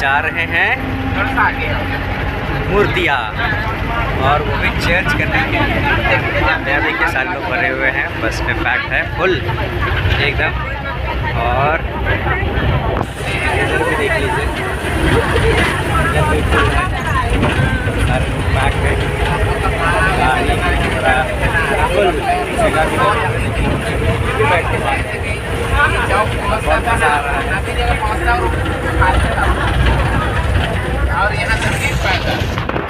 जा रहे हैं मूर्तियाँ, और वो भी चर्च करने के लिए। यहाँ देखिए सारे लोग भरे हुए हैं, बस में पैक्ड है फुल एकदम। और इधर भी देख लीजिए, इधर भी फुल है, सारे लोग पैक्ड है, गाड़ी फुल जगह भी बैठ के बहुत मज़ा आ रहा है।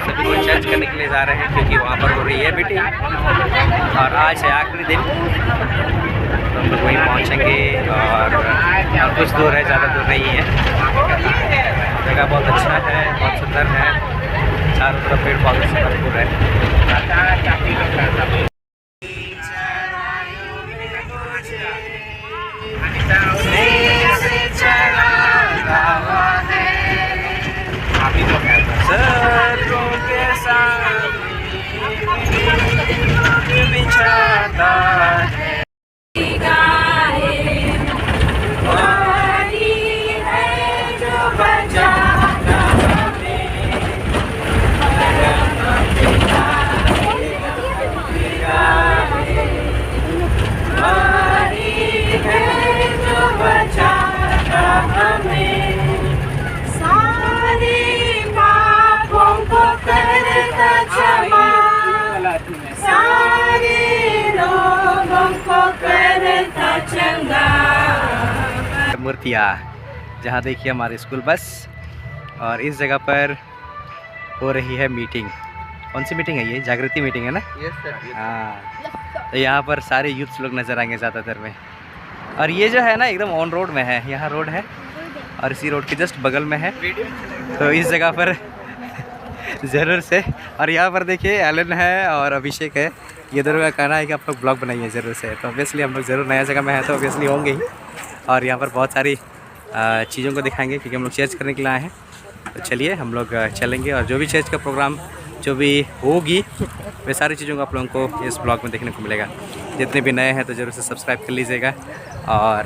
सभी को चर्च करने के लिए जा रहे हैं क्योंकि वहाँ पर हो रही है मीटिंग, और आज है आखिरी दिन, तो हम लोग वहीं पहुँचेंगे। और कुछ दूर है, ज़्यादा दूर नहीं है। जगह बहुत अच्छा है, बहुत सुंदर है, चारों तरफ पेड़ पौधे से भरपूर है। मूर्तियाँ, जहाँ देखिए हमारी स्कूल बस, और इस जगह पर हो रही है मीटिंग। कौन सी मीटिंग है ये? जागृति मीटिंग है ना? Yes sir. हाँ, तो यहाँ पर सारे यूथ्स लोग नज़र आएंगे ज़्यादातर में। और ये जो है ना एकदम ऑन रोड में है, यहाँ रोड है और इसी रोड के जस्ट बगल में है, तो इस जगह पर ज़रूर से। और यहाँ पर देखिए एलन है और अभिषेक है, ये दोनों का कहना है कि आप लोग ब्लॉग बनाइए ज़रूर से, तो ऑब्वियसली हम लोग ज़रूर नया जगह में है तो ऑब्वियसली होंगे ही। और यहाँ पर बहुत सारी चीज़ों को दिखाएंगे क्योंकि हम लोग चर्च करने के लिए आए हैं। तो चलिए हम लोग चलेंगे, और जो भी चर्च का प्रोग्राम जो भी होगी वे सारी चीज़ों को आप लोगों को इस ब्लॉग में देखने को मिलेगा। जितने भी नए हैं तो ज़रूर से सब्सक्राइब कर लीजिएगा और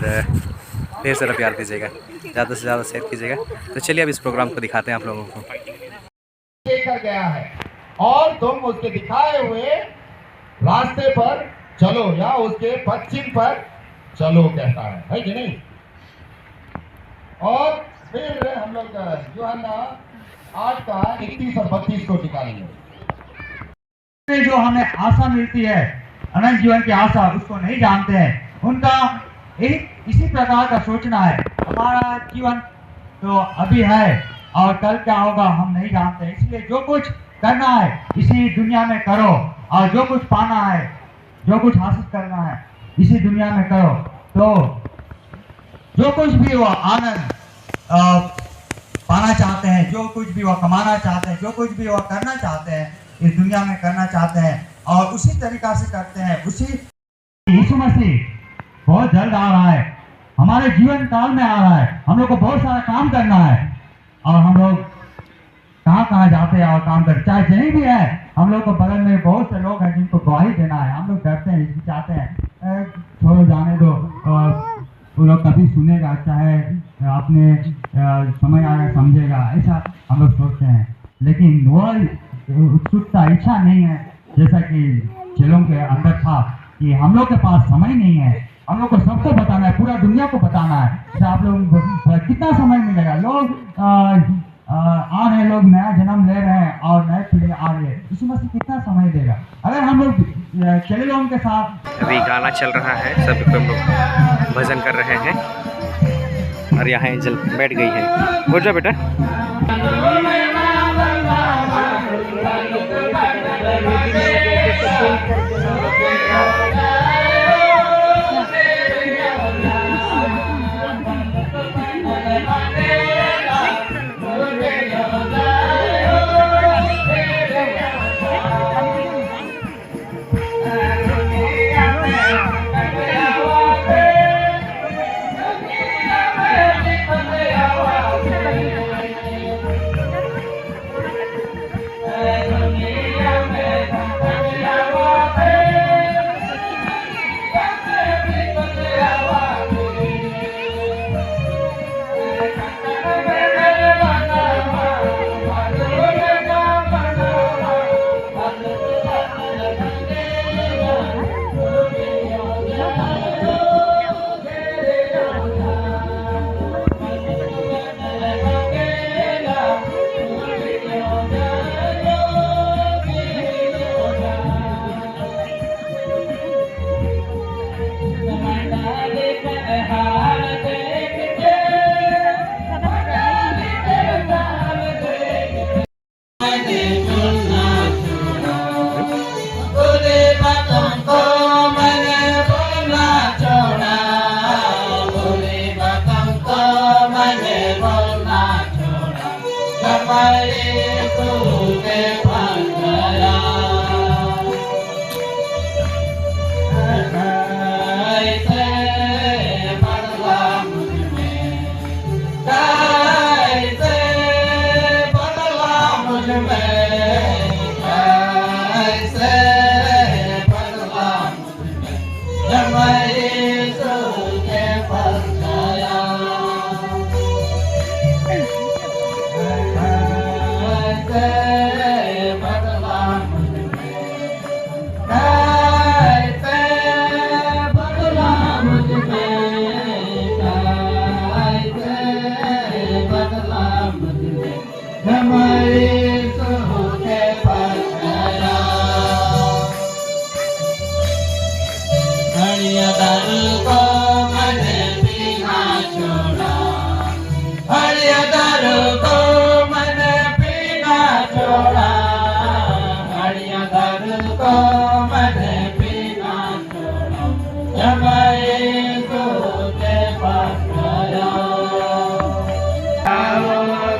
ढेर सारा प्यार दीजिएगा, ज़्यादा से ज़्यादा शेयर कीजिएगा। तो चलिए अब इस प्रोग्राम को दिखाते हैं आप लोगों को। कर गया है और तुम उसके दिखाए हुए रास्ते पर चलो या उसके पश्चिम पर चलो कहता है कि नहीं। और फिर हम लोग यूहन्ना 8 का 31 और 32 को निकालेंगे। जो हमें आशा मिलती है, अनंत जीवन की आशा, उसको नहीं जानते हैं। उनका इसी प्रकार का सोचना है, हमारा जीवन तो अभी है और कल क्या होगा हम नहीं जानते। इसलिए जो कुछ करना है इसी दुनिया में करो, और जो कुछ पाना है, जो कुछ हासिल करना है इसी दुनिया में करो। तो जो कुछ भी वो आनंद पाना चाहते हैं, जो कुछ भी वो कमाना चाहते हैं, जो कुछ भी वो करना चाहते हैं इस दुनिया में करना चाहते हैं, और उसी तरीका से करते हैं। उसी यीशु मसीह बहुत जल्द आ रहा है, हमारे जीवन काल में आ रहा है। हम लोग को बहुत सारा काम करना है, और हम लोग कहाँ जाते हैं और काम करते, चाहे कहीं भी है। हम लोग को बगल में बहुत से लोग हैं जिनको गवाही देना है। हम लोग डरते हैं, हिचकिचाते हैं, छोड़ो जाने दो, वो लोग कभी सुनेगा, चाहे अपने समय आएगा समझेगा, ऐसा हम लोग सोचते हैं। लेकिन वो उत्सुकता, इच्छा नहीं है जैसा कि चेलों के अंदर था कि हम लोग के पास समय नहीं है, हम लोग को सबको बताना है, पूरा दुनिया को बताना है। आप लोग कितना समय मिलेगा? लोग आ रहे, लोग नया जन्म ले रहे हैं और नए पीढ़ी आ रही है। यीशु मसीह कितना समय देगा? अगर हम लोग चले लोगों के साथ। अभी गाना चल रहा है, सभी को हम लोग भजन कर रहे हैं, और यहाँ एंजल बैठ गई है। हो जा बेटा।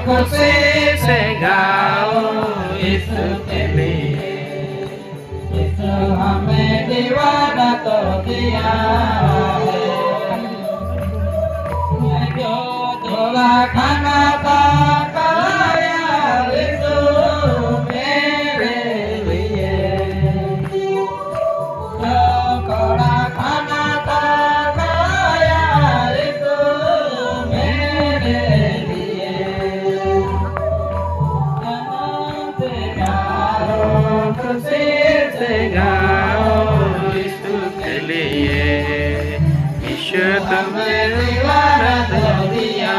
खुशी से गाओ इसके लिए, इस हमें दीवाना तो किया है, जो थोड़ा खाना था खाया यीशु मेरे लिए, जो थोड़ा खाना था खाया यीशु मेरे लिए, खुशी से गाओ इसके लिए, यीशु तुम्हें दीवाना तो दिया।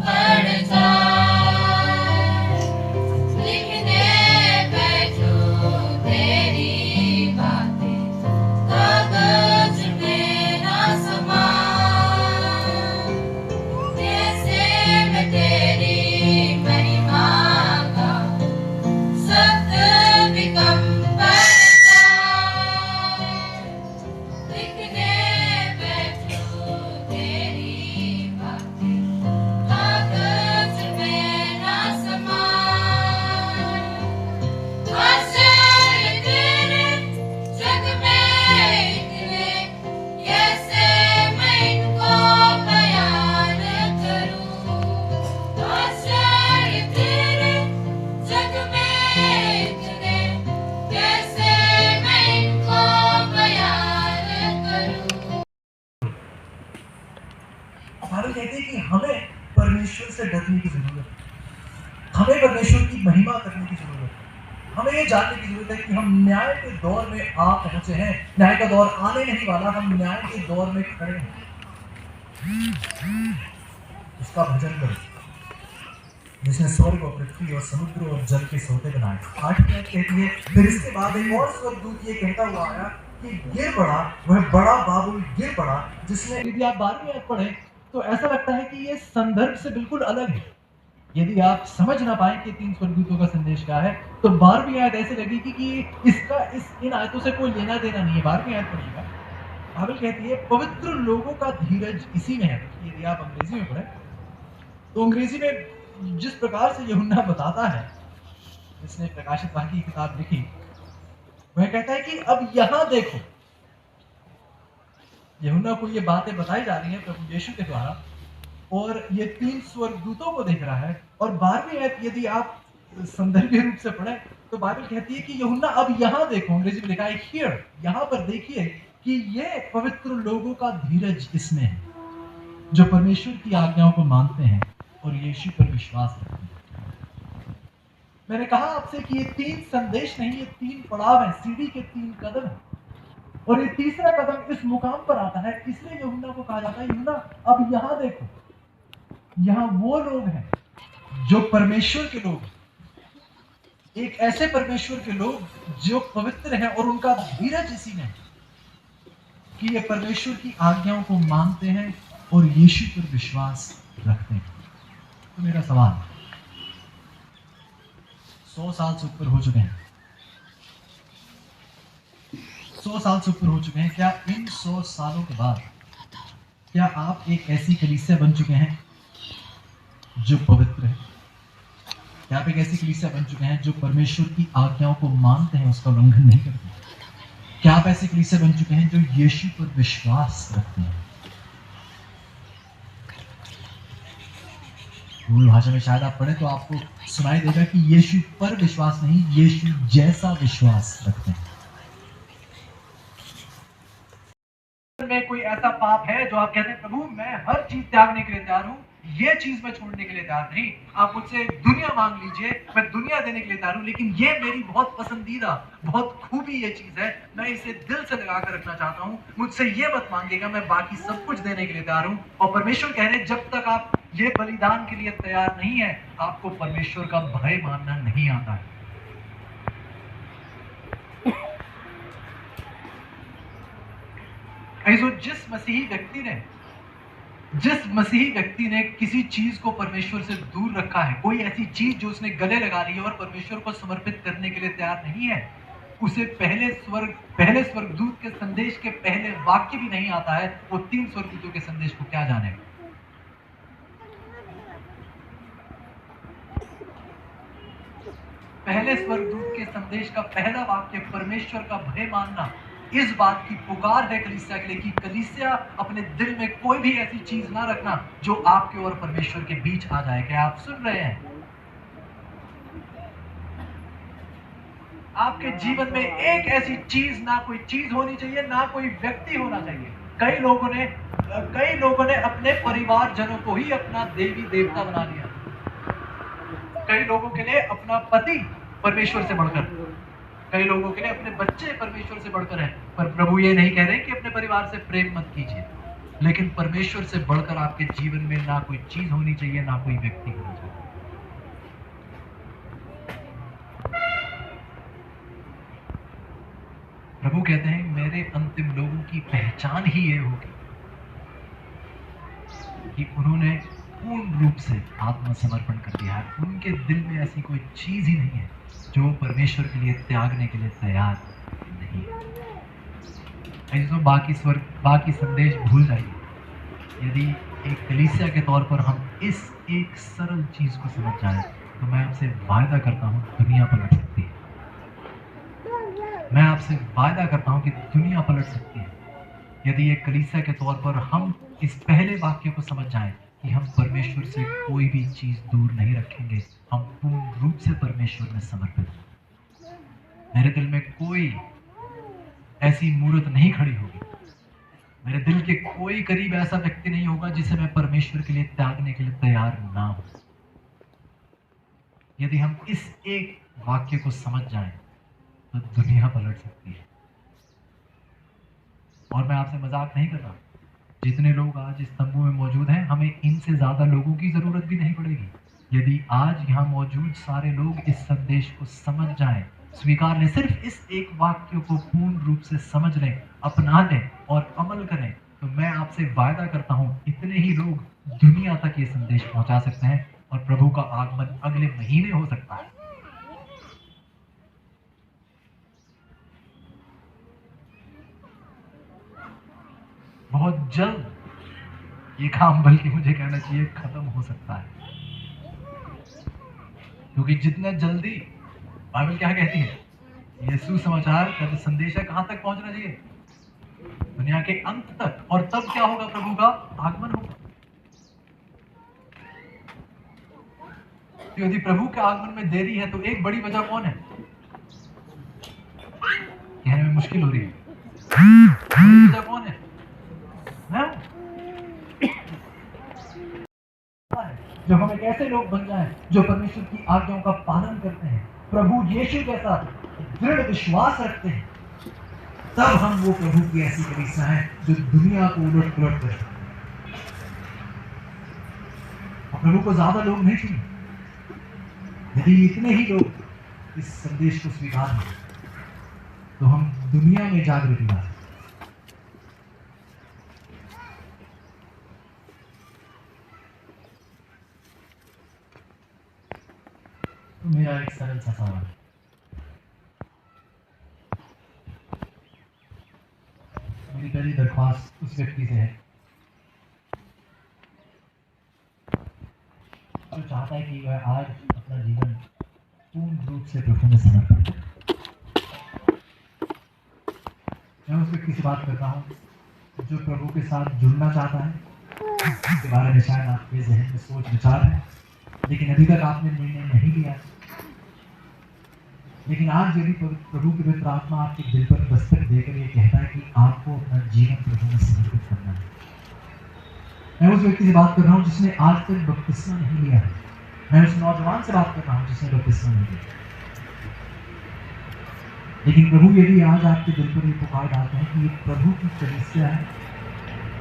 But it's से डरने की जरूरत है, हमें परमेश्वर की महिमा करने की जरूरत है। हमें ये जानने की जरूरत है कि हम न्याय के दौर में आ पहुंचे हैं, न्याय का दौर आने नहीं वाला, हम न्याय के दौर में खड़े हैं। उसका भजन करो जिसने स्वर्ग और पृथ्वी और समुद्र और जल के सोते बनाए। 8वीं आयत कहती है, फिर इसके बाद एक और स्वर्गदूत ये कहता हुआ आया कि गिर पड़ा वह बड़ा बाबुल, गिर पड़ा जिसने। यदि आप 12वीं आयत पढ़े तो ऐसा लगता है कि ये संदर्भ से बिल्कुल अलग है। यदि आप समझ ना पाए कि 3 स्वर्गदूतों का संदेश क्या है तो 12वीं आयत ऐसे लगेगी कि इसका इन आयतों से कोई लेना देना नहीं है। 12वीं आयत पढ़िएगा, बाइबल कहती है पवित्र लोगों का धीरज इसी में है। यदि आप अंग्रेजी में पढ़े तो अंग्रेजी में जिस प्रकार से यूहन्ना बताता है, जिसने प्रकाशित वाक्य की किताब लिखी, वह कहता है कि अब यहां देखो। यूहन्ना को ये बातें बताई जा रही हैं प्रभु यीशु के द्वारा, और ये 3 स्वर्गदूतों को देख रहा है। और 12वीं आयत यदि आप संदर्भीय रूप से पढ़े तो बाइबल कहती है कि यूहन्ना अब यहां देखो, अंग्रेजी में लिखा है हियर, यहां पर देखिए कि ये पवित्र लोगों का धीरज इसमें है जो परमेश्वर की आज्ञाओं को मानते हैं और यीशु पर विश्वास रखते हैं। मैंने कहा आपसे कि ये 3 संदेश नहीं, ये 3 पड़ाव है, सीढ़ी के 3 कदम है, और ये तीसरा कदम इस मुकाम पर आता है। इसलिए यूहन्ना को कहा जाता है यूहन्ना अब यहां देखो, यहां वो लोग हैं जो परमेश्वर के लोग हैं, एक ऐसे परमेश्वर के लोग जो पवित्र हैं और उनका धीरज इसी में है कि ये परमेश्वर की आज्ञाओं को मानते हैं और यीशु पर विश्वास रखते हैं। तो मेरा सवाल, 100 साल से ऊपर हो चुके हैं, 100 साल से ऊपर हो चुके हैं, क्या इन 100 सालों के बाद क्या आप एक ऐसी कलीसिया बन चुके हैं जो पवित्र है? क्या आप एक ऐसी कलीसिया बन चुके हैं जो परमेश्वर की आज्ञाओं को मानते हैं, उसका उल्लंघन नहीं करते? क्या आप ऐसी कलीसिया बन चुके हैं जो यीशु पर विश्वास रखते हैं? मूल भाषा में शायद आप पढ़े तो आपको सुनाई देगा कि यीशु पर विश्वास नहीं, यीशु जैसा विश्वास रखते हैं। में कोई ऐसा पाप है जो आप कहते हैं प्रभु मैं हर चीज त्यागने के लिए तैयार हूं, ये चीज मैं छोड़ने के लिए तैयार नहीं, आप मुझसे दुनिया मांग लीजिए, मैं दुनिया देने के लिए तैयार हूं, लेकिन ये मेरी बहुत पसंदीदा, बहुत खूबी ये चीज है, मैं इसे दिल से लगा कर रखना चाहता हूं, मुझसे ये मत मांगेगा, मैं बाकी सब कुछ देने के लिए तैयार हूं। और परमेश्वर कह रहे हैं जब तक आप ये बलिदान के लिए तैयार नहीं है, आपको परमेश्वर का भय मानना नहीं आता है। जिस मसीही व्यक्ति ने किसी चीज को परमेश्वर से दूर रखा है, कोई ऐसी चीज जो उसने गले लगा ली है और परमेश्वर को समर्पित करने के लिए तैयार नहीं है, उसे पहले स्वर्गदूत के संदेश के पहले वाक्य भी नहीं आता है, वो 3 स्वर्गदूतों के संदेश को क्या जानेगा? पहले स्वर्गदूत के संदेश का पहला वाक्य परमेश्वर का भय मानना, इस बात की पुकार है कलीसिया के लिए कि कलीसिया अपने दिल में कोई भी ऐसी चीज ना रखना जो आपके और परमेश्वर के बीच आ जाए। क्या आप सुन रहे हैं? आपके जीवन में एक ऐसी चीज, ना कोई चीज होनी चाहिए, ना कोई व्यक्ति होना चाहिए। कई लोगों ने अपने परिवारजनों को ही अपना देवी देवता बना लिया। कई लोगों के लिए अपना पति परमेश्वर से बढ़कर, कई लोगों के लिए अपने बच्चे परमेश्वर से बढ़कर हैं। पर प्रभु ये नहीं कह रहे कि अपने परिवार से प्रेम मत कीजिए, लेकिन परमेश्वर से बढ़कर आपके जीवन में ना कोई चीज होनी चाहिए, ना कोई व्यक्ति होना चाहिए। प्रभु कहते हैं मेरे अंतिम लोगों की पहचान ही ये होगी कि उन्होंने पूर्ण रूप से आत्मसमर्पण कर दिया है। उनके दिल में ऐसी कोई चीज ही नहीं है जो परमेश्वर के लिए त्यागने के लिए तैयार नहीं है। ऐसे तो बाकी संदेश भूल जाइए। यदि एक कलीसिया के तौर पर हम इस एक सरल चीज को समझ जाए तो मैं आपसे वायदा करता हूँ दुनिया पलट सकती है। मैं आपसे वायदा करता हूँ कि दुनिया पलट सकती है यदि एक कलीसिया के तौर पर हम इस पहले वाक्य को समझ जाएं कि हम परमेश्वर से कोई भी चीज दूर नहीं रखेंगे, हम पूर्ण रूप से परमेश्वर में समर्पित हैं। मेरे दिल में कोई ऐसी मूर्त नहीं खड़ी होगी मेरे दिल के कोई करीब ऐसा व्यक्ति नहीं होगा जिसे मैं परमेश्वर के लिए त्यागने के लिए तैयार ना हूं। यदि हम इस एक वाक्य को समझ जाएं तो दुनिया पलट सकती है। और मैं आपसे मजाक नहीं कर रहा, जितने लोग आज इस तंबू में मौजूद हैं, हमें इनसे ज्यादा लोगों की जरूरत भी नहीं पड़ेगी। यदि आज यहाँ मौजूद सारे लोग इस संदेश को समझ जाएं, स्वीकार लें, सिर्फ इस एक वाक्य को पूर्ण रूप से समझ लें, अपना लें और अमल करें, तो मैं आपसे वायदा करता हूं इतने ही लोग दुनिया तक ये संदेश पहुंचा सकते हैं और प्रभु का आगमन अगले महीने हो सकता है। बहुत जल्द ये काम, बल्कि मुझे कहना चाहिए खत्म हो सकता है, क्योंकि जितना जल्दी, बाइबल क्या कहती है, ये सुसमाचार का जो संदेश है कहां तक पहुंचना चाहिए? दुनिया के अंत तक। और तब क्या होगा? प्रभु का आगमन होगा। यदि प्रभु के आगमन में देरी है तो एक बड़ी वजह कौन है? कहने में मुश्किल हो रही है। बड़ी वजह कौन है? जो हम एक ऐसे लोग बन जाएं जो परमेश्वर की आज्ञाओं का पालन करते हैं, प्रभु यीशु जैसा दृढ़ विश्वास रखते हैं, तब हम वो प्रभु की ऐसी कलीसिया है जो दुनिया को उलट पुलट कर सकते हैं। और प्रभु को ज्यादा लोग नहीं चाहिए। यदि इतने ही लोग इस संदेश को स्वीकार करें तो हम दुनिया में जागृति ला सकते हैं। तो मेरा एक सरल सा सवाल है, मेरी पहली दरख्वास्त उस व्यक्ति से है जो चाहता है कि वह आज अपना जीवन पूर्ण रूप से प्रभु में समर्पित करे। मैं उस व्यक्ति से बात करता हूँ जो प्रभु के साथ जुड़ना चाहता है, इसके बारे में शायद आपके जहन में सोच विचार है, लेकिन अभी तक आपने निर्णय नहीं लिया। लेकिन आज यदि प्रभु की पवित्र आत्मा आपके दिल पर दस्तक देकर ये कहता है कि आपको अपना जीवन प्रभु में समर्पित करना है। मैं उस व्यक्ति से बात कर रहा हूँ जिसने आज तक बपतिस्मा नहीं लिया है। मैं उस नौजवान से बात कर रहा हूँ जिसने बपतिस्मा नहीं लिया। लेकिन प्रभु यदि आज आपके दिल पर ये पुकार डालते हैं कि ये प्रभु की कलीसिया है,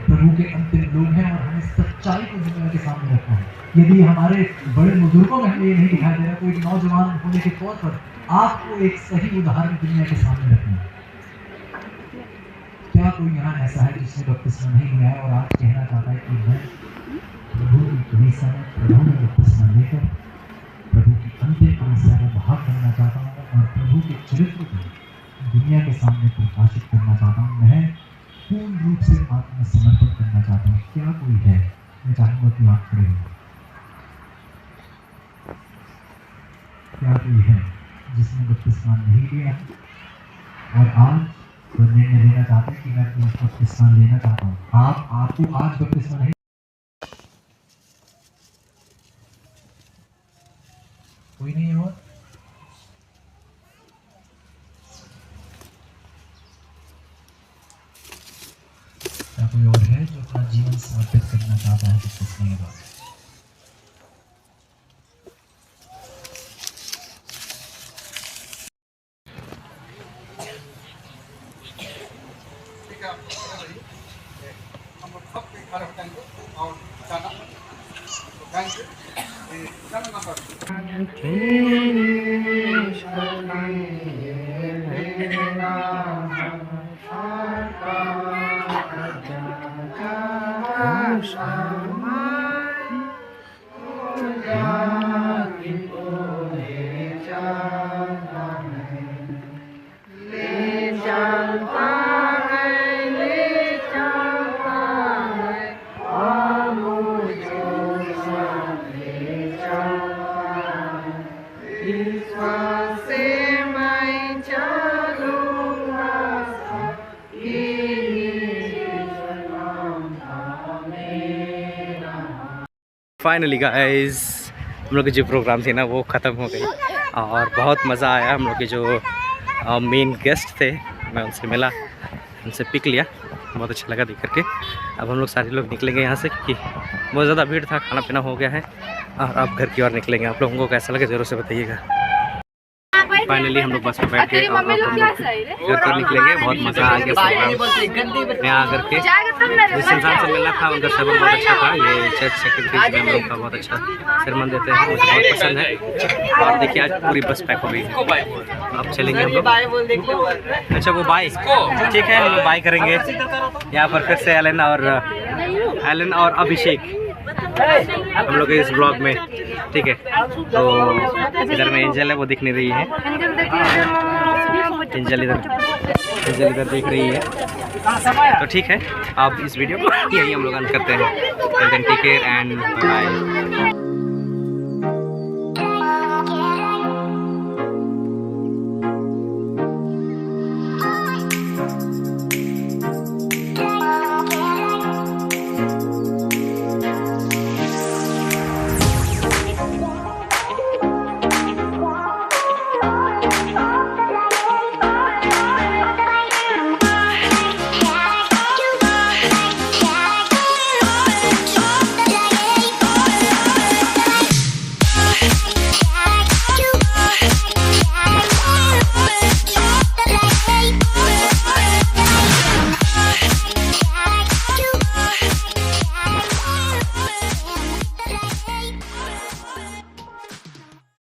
प्रभु के अंतिम लोग हैं और हमें सच्चाई को दुनिया के सामने रखना है। यदि हमारे बड़े बुजुर्गों में हमें ये नहीं दिखाई दे रहा, कोई नौजवान होने के तौर पर आपको एक सही उदाहरण दुनिया के सामने रखना है। क्या कोई यहाँ ऐसा है जिसने बपतिस्मा नहीं लिया है और आज कहना चाहता है कि मैं प्रभु की कलीसिया में प्रभु में बपतिस्मा लेकर प्रभु की अंतिम कलीसिया में भाग करना चाहता हूँ और प्रभु के चरित्र को दुनिया के सामने प्रकाशित करना चाहता हूँ, मैं पूर्ण रूप से आत्मसमर्पण करना चाहता हूँ। क्या कोई है? मैं चाहूँगा कि आप खड़े हो। क्या कोई है जिसने बपतिस्मा नहीं लिया और आज तो निर्णय लेना चाहते हैं कि मैं बपतिस्मा लेना चाहता हूँ? आपको आज बपतिस्मा नहीं, कोई नहीं है और क्या कोई और है जो अपना जीवन समर्पित करना चाहता है बपतिस्मा के बाद? फाइनली गाइस हम लोग की जो प्रोग्राम थी ना वो ख़त्म हो गई और बहुत मज़ा आया। हम लोग के जो मेन गेस्ट थे मैं उनसे मिला, उनसे पिक लिया बहुत अच्छा लगा देख करके। अब हम लोग सारे लोग निकलेंगे यहाँ से क्योंकि बहुत ज़्यादा भीड़ था, खाना पीना हो गया है और अब घर की ओर निकलेंगे। आप लोगों को कैसा लगे ज़रूर से बताइएगा। फाइनली हम लोग बस में बैठ गए और अब हम लोग घर पर निकलेंगे। बहुत मज़ा आ गया प्रोग्राम यहाँ आकर के। जिस इंसान से मिलना था उनका सर्मन बहुत अच्छा था। ये चर्च सेक्रेटरी में हम लोग का बहुत अच्छा सर्मन देते हैं, मुझे बहुत पसंद है। और देखिए आज पूरी बस पैक हो गई है। अब चलेंगे हम लोग। अच्छा वो बाय, ठीक है हम लोग बाय करेंगे। यहाँ पर फिर से एलन और अभिषेक हम लोग इस ब्लॉग में, ठीक है। तो इधर में एंजल है, वो दिख नहीं रही है। एंजल इधर देख रही है। तो ठीक है, अब इस वीडियो को यही हम लोग अंत करते हैं। Take care and bye.